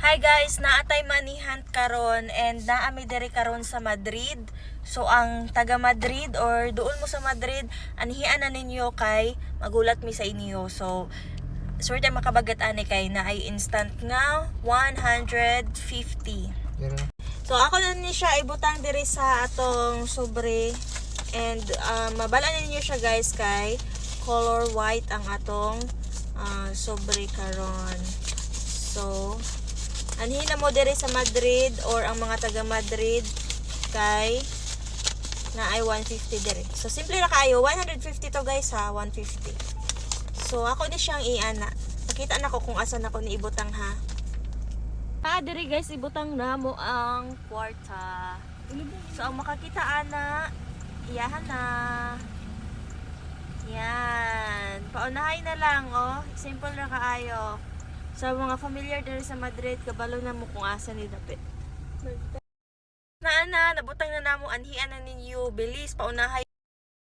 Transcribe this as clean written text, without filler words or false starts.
Hi guys, naatay manihan karon and naami diri karon sa Madrid. So ang taga Madrid or doon mo sa Madrid, anhian na ninyo kay magulat mi sa inyo. So swerte makabagat ani kay na ay instant nga 150. So ako na ni siya ibutang diri sa atong sobre and mabala ninyo siya guys kay color white ang atong sobre karon. So anhin na mo diri sa Madrid or ang mga taga Madrid kay na ay 150 diri. So simple ra kayo, 150 to guys ha, 150. So ako ni siyang iana. Nakita na ko kung asa na ko ni ibutang ha. Diri guys ibutang na mo ang kwarta. So ang makakita ana, iyahan na. Yan. Paunahay na lang oh. Simple ra kaayo. Sa mga familiar diri sa Madrid, kabalo na mo kung asa ni dapit. Nabutang na namo anhian na ninyo, bilis paunahay.